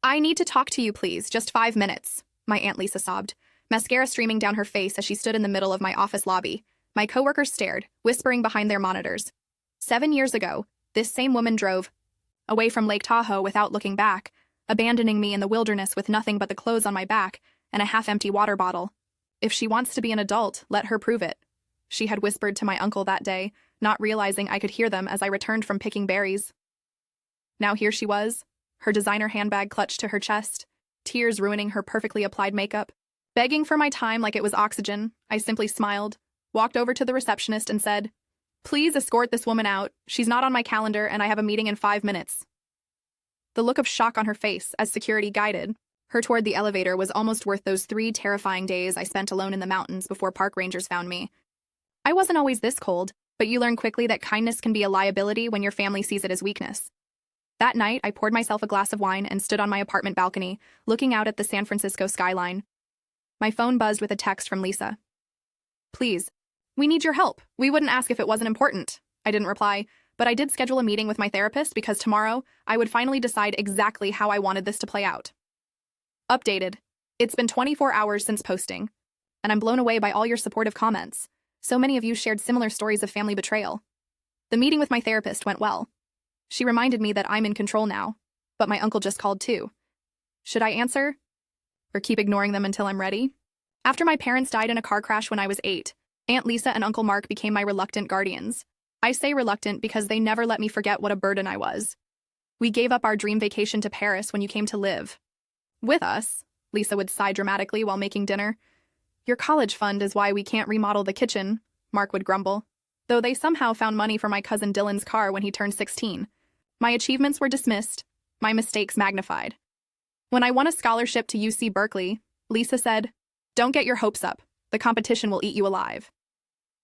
I need to talk to you, please. Just 5 minutes, my Aunt Lisa sobbed, mascara streaming down her face as she stood in the middle of my office lobby. My coworkers stared, whispering behind their monitors. 7 years ago, this same woman drove away from Lake Tahoe without looking back, abandoning me in the wilderness with nothing but the clothes on my back and a half-empty water bottle. If she wants to be an adult, let her prove it, she had whispered to my uncle that day, not realizing I could hear them as I returned from picking berries. Now here she was, her designer handbag clutched to her chest, tears ruining her perfectly applied makeup. Begging for my time like it was oxygen, I simply smiled, walked over to the receptionist and said, "Please escort this woman out. She's not on my calendar and I have a meeting in 5 minutes." The look of shock on her face as security guided her toward the elevator was almost worth those 3 terrifying days I spent alone in the mountains before park rangers found me. I wasn't always this cold, but you learn quickly that kindness can be a liability when your family sees it as weakness. That night, I poured myself a glass of wine and stood on my apartment balcony, looking out at the San Francisco skyline. My phone buzzed with a text from Lisa. "Please, we need your help. We wouldn't ask if it wasn't important." I didn't reply, but I did schedule a meeting with my therapist because tomorrow I would finally decide exactly how I wanted this to play out. Updated. It's been 24 hours since posting, and I'm blown away by all your supportive comments. So many of you shared similar stories of family betrayal. The meeting with my therapist went well. She reminded me that I'm in control now, but my uncle just called too. Should I answer? Or keep ignoring them until I'm ready? After my parents died in a car crash when I was 8, Aunt Lisa and Uncle Mark became my reluctant guardians. I say reluctant because they never let me forget what a burden I was. "We gave up our dream vacation to Paris when you came to live with us," Lisa would sigh dramatically while making dinner. "Your college fund is why we can't remodel the kitchen," Mark would grumble, though they somehow found money for my cousin Dylan's car when he turned 16. My achievements were dismissed, my mistakes magnified. When I won a scholarship to UC Berkeley, Lisa said, "Don't get your hopes up. The competition will eat you alive."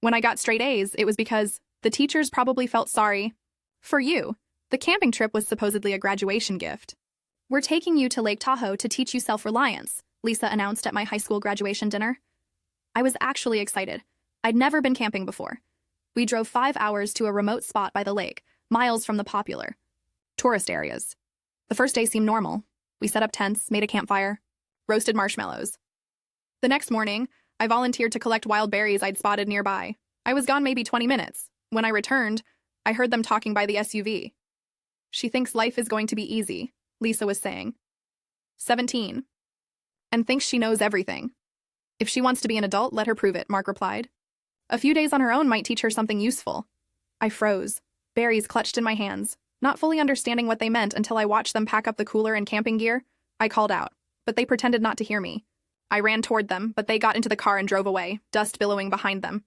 When I got straight A's, it was because the teachers probably felt sorry for you. The camping trip was supposedly a graduation gift. "We're taking you to Lake Tahoe to teach you self-reliance," Lisa announced at my high school graduation dinner. I was actually excited. I'd never been camping before. We drove 5 hours to a remote spot by the lake, miles from the popular tourist areas. The first day seemed normal. We set up tents, made a campfire, roasted marshmallows. The next morning, I volunteered to collect wild berries I'd spotted nearby. I was gone maybe 20 minutes. When I returned, I heard them talking by the SUV. "She thinks life is going to be easy," Lisa was saying. 17. "And thinks she knows everything. If she wants to be an adult, let her prove it," Mark replied. "A few days on her own might teach her something useful." I froze, berries clutched in my hands, not fully understanding what they meant until I watched them pack up the cooler and camping gear. I called out, but they pretended not to hear me. I ran toward them, but they got into the car and drove away, dust billowing behind them.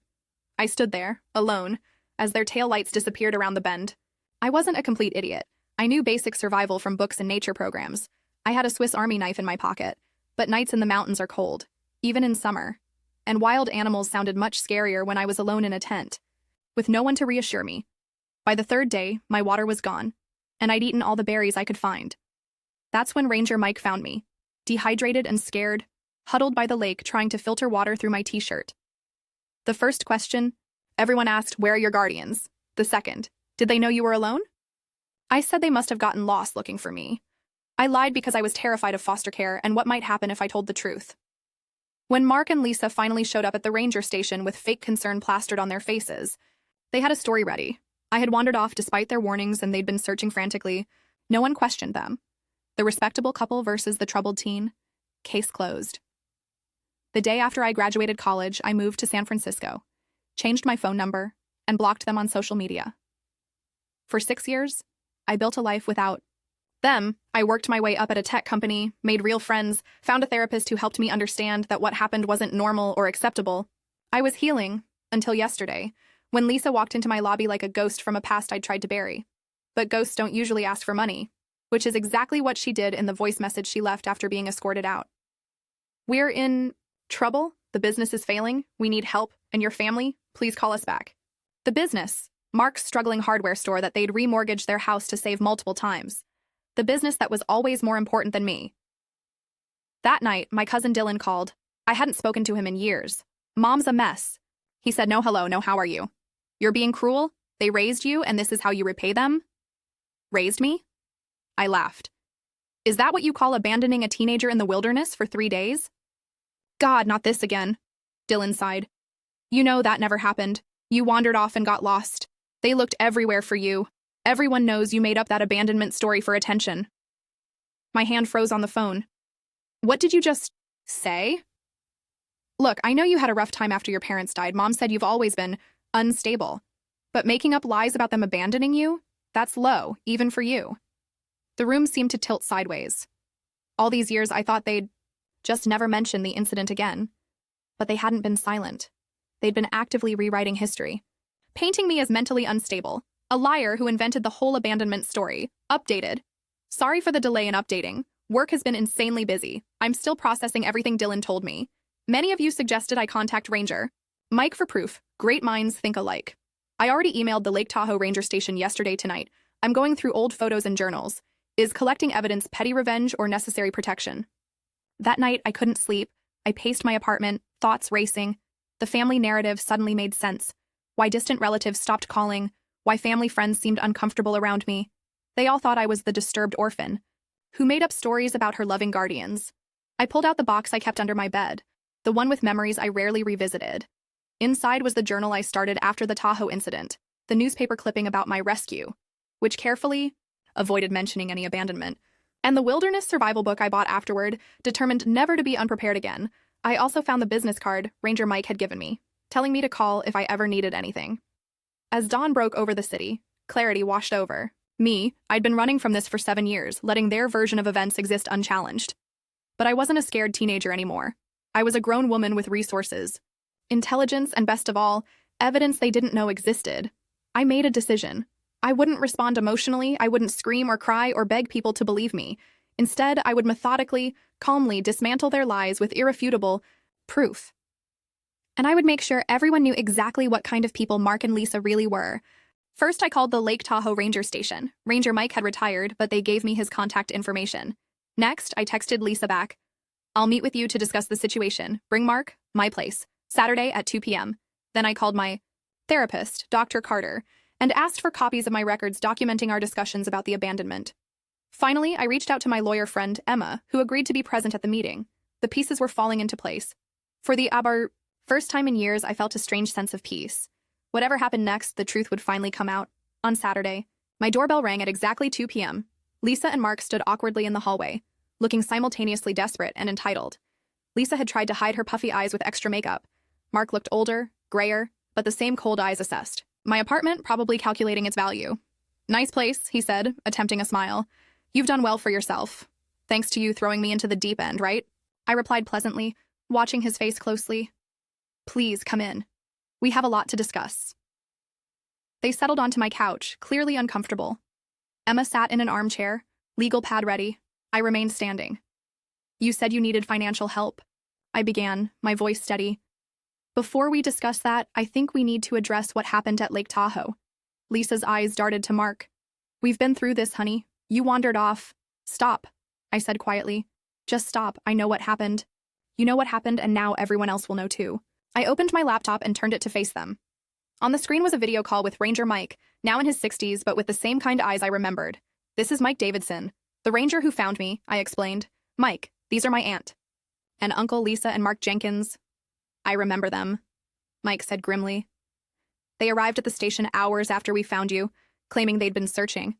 I stood there, alone, as their taillights disappeared around the bend. I wasn't a complete idiot. I knew basic survival from books and nature programs. I had a Swiss Army knife in my pocket, but nights in the mountains are cold, even in summer. And wild animals sounded much scarier when I was alone in a tent, with no one to reassure me. By the 3rd day, my water was gone, and I'd eaten all the berries I could find. That's when Ranger Mike found me, dehydrated and scared, huddled by the lake trying to filter water through my t-shirt. The first question, everyone asked, "Where are your guardians?" The second, "Did they know you were alone?" I said they must have gotten lost looking for me. I lied because I was terrified of foster care and what might happen if I told the truth. When Mark and Lisa finally showed up at the ranger station with fake concern plastered on their faces, they had a story ready. I had wandered off despite their warnings and they'd been searching frantically. No one questioned them. The respectable couple versus the troubled teen. Case closed. The day after I graduated college, I moved to San Francisco, changed my phone number, and blocked them on social media. For 6 years, I built a life without them. I worked my way up at a tech company, made real friends, found a therapist who helped me understand that what happened wasn't normal or acceptable. I was healing, until yesterday, when Lisa walked into my lobby like a ghost from a past I'd tried to bury. But ghosts don't usually ask for money, which is exactly what she did in the voice message she left after being escorted out. "We're in trouble. The business is failing. We need help. And your family, please call us back." The business, Mark's struggling hardware store that they'd remortgaged their house to save multiple times. The business that was always more important than me. That night, my cousin Dylan called. I hadn't spoken to him in years. "Mom's a mess." He said, "No hello, no how are you? You're being cruel? They raised you and this is how you repay them?" Raised me? I laughed. Is that what you call abandoning a teenager in the wilderness for 3 days? God, not this again, Dylan sighed. You know that never happened. You wandered off and got lost. They looked everywhere for you. Everyone knows you made up that abandonment story for attention. My hand froze on the phone. What did you just say? Look, I know you had a rough time after your parents died. Mom said you've always been unstable. But making up lies about them abandoning you? That's low, even for you. The room seemed to tilt sideways. All these years, I thought they'd just never mention the incident again. But they hadn't been silent. They'd been actively rewriting history, painting me as mentally unstable, a liar who invented the whole abandonment story. Updated. Sorry for the delay in updating. Work has been insanely busy. I'm still processing everything Dylan told me. Many of you suggested I contact Ranger. Mike for proof. Great minds think alike. I already emailed the Lake Tahoe Ranger Station yesterday tonight. I'm going through old photos and journals. Is collecting evidence petty revenge or necessary protection? That night, I couldn't sleep. I paced my apartment, thoughts racing. The family narrative suddenly made sense. Why distant relatives stopped calling. Why family friends seemed uncomfortable around me. They all thought I was the disturbed orphan, who made up stories about her loving guardians. I pulled out the box I kept under my bed, the one with memories I rarely revisited. Inside was the journal I started after the Tahoe incident, the newspaper clipping about my rescue, which carefully avoided mentioning any abandonment, and the wilderness survival book I bought afterward, determined never to be unprepared again. I also found the business card Ranger Mike had given me, telling me to call if I ever needed anything. As dawn broke over the city, clarity washed over me. I'd been running from this for 7 years, letting their version of events exist unchallenged. But I wasn't a scared teenager anymore. I was a grown woman with resources, intelligence, and best of all, evidence they didn't know existed. I made a decision. I wouldn't respond emotionally, I wouldn't scream or cry or beg people to believe me. Instead, I would methodically, calmly dismantle their lies with irrefutable proof. And I would make sure everyone knew exactly what kind of people Mark and Lisa really were. First, I called the Lake Tahoe Ranger Station. Ranger Mike had retired, but they gave me his contact information. Next, I texted Lisa back. I'll meet with you to discuss the situation. Bring Mark, my place, Saturday at 2 p.m. Then I called my therapist, Dr. Carter, and asked for copies of my records documenting our discussions about the abandonment. Finally, I reached out to my lawyer friend, Emma, who agreed to be present at the meeting. The pieces were falling into place. For the first time in years, I felt a strange sense of peace. Whatever happened next, the truth would finally come out. On Saturday, my doorbell rang at exactly 2 p.m. Lisa and Mark stood awkwardly in the hallway, looking simultaneously desperate and entitled. Lisa had tried to hide her puffy eyes with extra makeup. Mark looked older, grayer, but the same cold eyes assessed. My apartment, probably calculating its value. Nice place, he said, attempting a smile. You've done well for yourself. Thanks to you throwing me into the deep end, right? I replied pleasantly, watching his face closely. Please come in. We have a lot to discuss. They settled onto my couch, clearly uncomfortable. Emma sat in an armchair, legal pad ready. I remained standing. You said you needed financial help. I began, my voice steady. Before we discuss that, I think we need to address what happened at Lake Tahoe. Lisa's eyes darted to Mark. We've been through this, honey. You wandered off. Stop, I said quietly. Just stop. I know what happened. You know what happened, and now everyone else will know too. I opened my laptop and turned it to face them. On the screen was a video call with Ranger Mike, now in his 60s, but with the same kind eyes I remembered. This is Mike Davidson, the ranger who found me, I explained. Mike, these are my aunt and Uncle Lisa and Mark Jenkins. I remember them, Mike said grimly. They arrived at the station hours after we found you, claiming they'd been searching.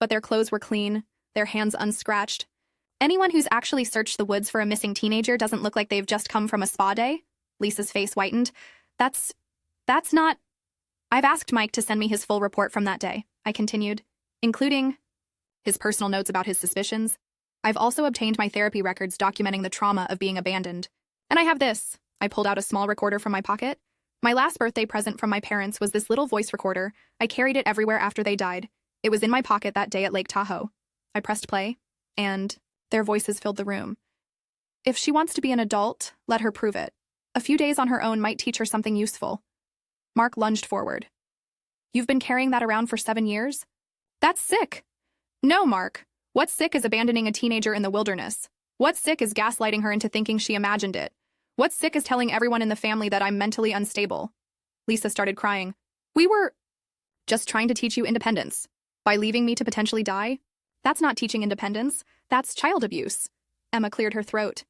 But their clothes were clean, their hands unscratched. Anyone who's actually searched the woods for a missing teenager doesn't look like they've just come from a spa day. Lisa's face whitened. That's not... I've asked Mike to send me his full report from that day, I continued, including his personal notes about his suspicions. I've also obtained my therapy records documenting the trauma of being abandoned. And I have this. I pulled out a small recorder from my pocket. My last birthday present from my parents was this little voice recorder. I carried it everywhere after they died. It was in my pocket that day at Lake Tahoe. I pressed play, and their voices filled the room. If she wants to be an adult, let her prove it. A few days on her own might teach her something useful. Mark lunged forward. You've been carrying that around for 7 years? That's sick. No, Mark. What's sick is abandoning a teenager in the wilderness. What's sick is gaslighting her into thinking she imagined it. What's sick is telling everyone in the family that I'm mentally unstable. Lisa started crying. We were just trying to teach you independence. By leaving me to potentially die? That's not teaching independence. That's child abuse. Emma cleared her throat.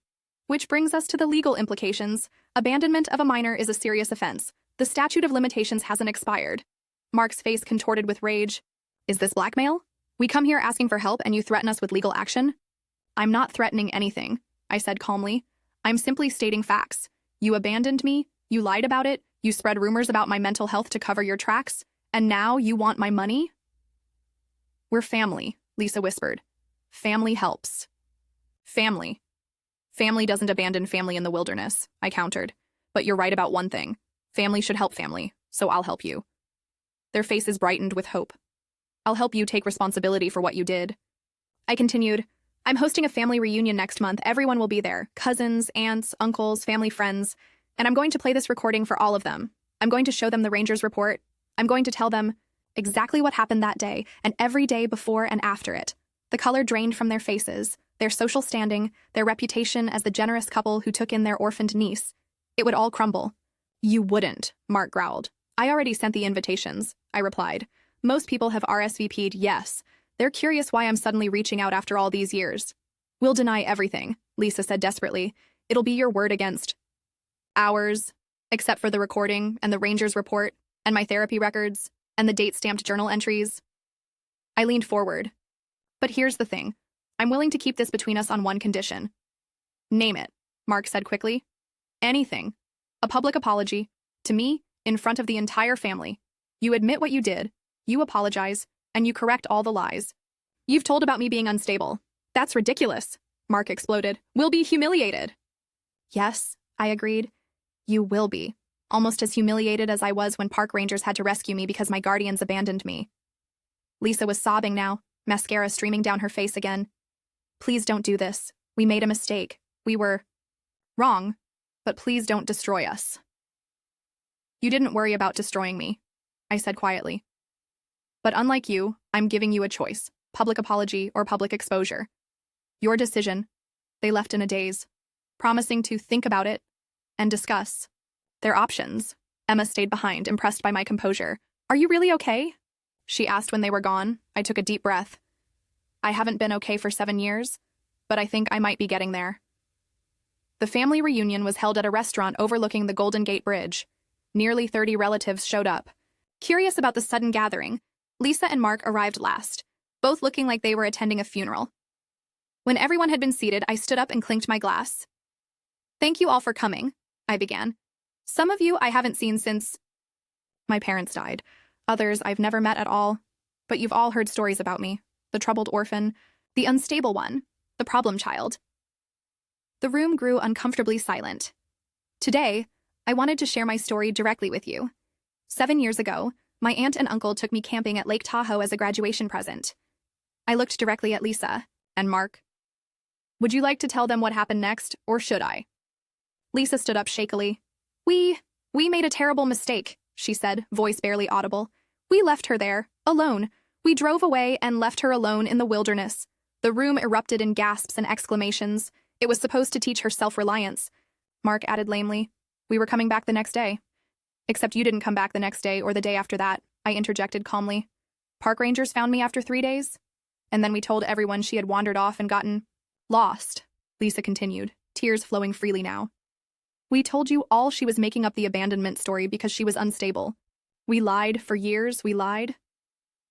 Which brings us to the legal implications. Abandonment of a minor is a serious offense. The statute of limitations hasn't expired. Mark's face contorted with rage. Is this blackmail? We come here asking for help and you threaten us with legal action? I'm not threatening anything, I said calmly. I'm simply stating facts. You abandoned me, you lied about it, you spread rumors about my mental health to cover your tracks, and now you want my money? We're family, Lisa whispered. Family helps. Family. Family doesn't abandon family in the wilderness, I countered. But you're right about one thing. Family should help family, so I'll help you. Their faces brightened with hope. I'll help you take responsibility for what you did. I continued, I'm hosting a family reunion next month. Everyone will be there. Cousins, aunts, uncles, family friends. And I'm going to play this recording for all of them. I'm going to show them the Rangers report. I'm going to tell them exactly what happened that day and every day before and after it. The color drained from their faces, their social standing, their reputation as the generous couple who took in their orphaned niece. It would all crumble. You wouldn't, Mark growled. I already sent the invitations, I replied. Most people have RSVP'd, yes. They're curious why I'm suddenly reaching out after all these years. We'll deny everything, Lisa said desperately. It'll be your word against ours, except for the recording and the Rangers report and my therapy records and the date-stamped journal entries. I leaned forward. But here's the thing. I'm willing to keep this between us on one condition. Name it, Mark said quickly. Anything. A public apology. To me, in front of the entire family. You admit what you did, you apologize, and you correct all the lies. You've told about me being unstable. That's ridiculous, Mark exploded. We'll be humiliated. Yes, I agreed. You will be. Almost as humiliated as I was when park rangers had to rescue me because my guardians abandoned me. Lisa was sobbing now, mascara streaming down her face again. Please don't do this. We made a mistake. We were wrong, but please don't destroy us. You didn't worry about destroying me, I said quietly. But unlike you, I'm giving you a choice, public apology or public exposure. Your decision. They left in a daze, promising to think about it and discuss their options. Emma stayed behind, impressed by my composure. Are you really okay? She asked when they were gone. I took a deep breath. I haven't been okay for 7 years, but I think I might be getting there. The family reunion was held at a restaurant overlooking the Golden Gate Bridge. Nearly 30 relatives showed up. Curious about the sudden gathering, Lisa and Mark arrived last, both looking like they were attending a funeral. When everyone had been seated, I stood up and clinked my glass. Thank you all for coming, I began. Some of you I haven't seen since my parents died. Others I've never met at all. But you've all heard stories about me. The troubled orphan, the unstable one, the problem child. The room grew uncomfortably silent. Today, I wanted to share my story directly with you. 7 years ago, my aunt and uncle took me camping at Lake Tahoe as a graduation present. I looked directly at Lisa and Mark. Would you like to tell them what happened next, or should I? Lisa stood up shakily. We made a terrible mistake, she said, voice barely audible. We left her there, alone. We drove away and left her alone in the wilderness. The room erupted in gasps and exclamations. It was supposed to teach her self-reliance. Mark added lamely. We were coming back the next day. Except you didn't come back the next day or the day after that, I interjected calmly. Park rangers found me after 3 days. And then we told everyone she had wandered off and gotten lost, Lisa continued, tears flowing freely now. We told you all she was making up the abandonment story because she was unstable. We lied for years, we lied.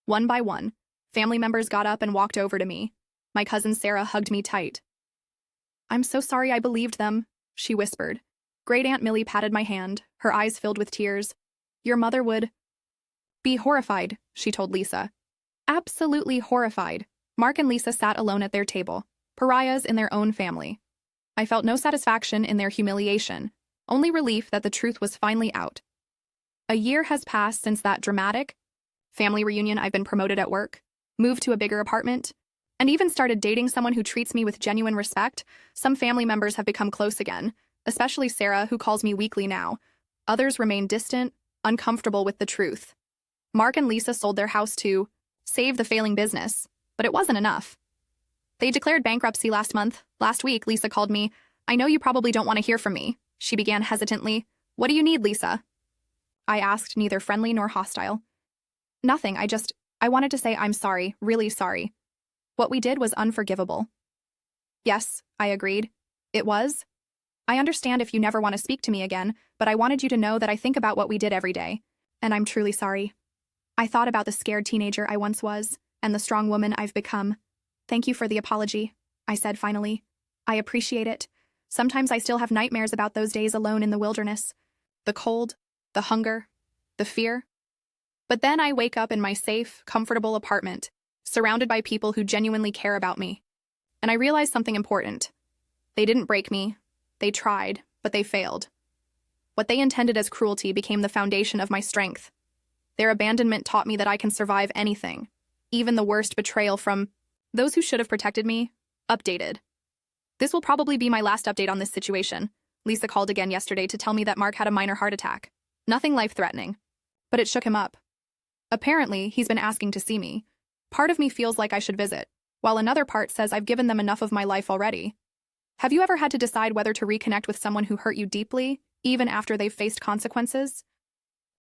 One by one, family members got up and walked over to me. My cousin Sarah hugged me tight. I'm so sorry I believed them, she whispered. Great Aunt Millie patted my hand, her eyes filled with tears. Your mother would be horrified, she told Lisa. Absolutely horrified. Mark and Lisa sat alone at their table, pariahs in their own family. I felt no satisfaction in their humiliation, only relief that the truth was finally out. A year has passed since that dramatic family reunion. I've been promoted at work, moved to a bigger apartment, and even started dating someone who treats me with genuine respect. Some family members have become close again, especially Sarah, who calls me weekly now. Others remain distant, uncomfortable with the truth. Mark and Lisa sold their house to save the failing business, but it wasn't enough. They declared bankruptcy last month. Last week, Lisa called me. I know you probably don't want to hear from me, she began hesitantly. What do you need, Lisa? I asked, neither friendly nor hostile. Nothing, I wanted to say I'm sorry, really sorry. What we did was unforgivable. Yes, I agreed. It was? I understand if you never want to speak to me again, but I wanted you to know that I think about what we did every day. And I'm truly sorry. I thought about the scared teenager I once was, and the strong woman I've become. Thank you for the apology, I said finally. I appreciate it. Sometimes I still have nightmares about those days alone in the wilderness. The cold, the hunger, the fear. But then I wake up in my safe, comfortable apartment, surrounded by people who genuinely care about me. And I realize something important. They didn't break me. They tried, but they failed. What they intended as cruelty became the foundation of my strength. Their abandonment taught me that I can survive anything, even the worst betrayal from those who should have protected me. Updated. This will probably be my last update on this situation. Lisa called again yesterday to tell me that Mark had a minor heart attack. Nothing life-threatening. But it shook him up. Apparently, he's been asking to see me. Part of me feels like I should visit, while another part says I've given them enough of my life already. Have you ever had to decide whether to reconnect with someone who hurt you deeply, even after they've faced consequences?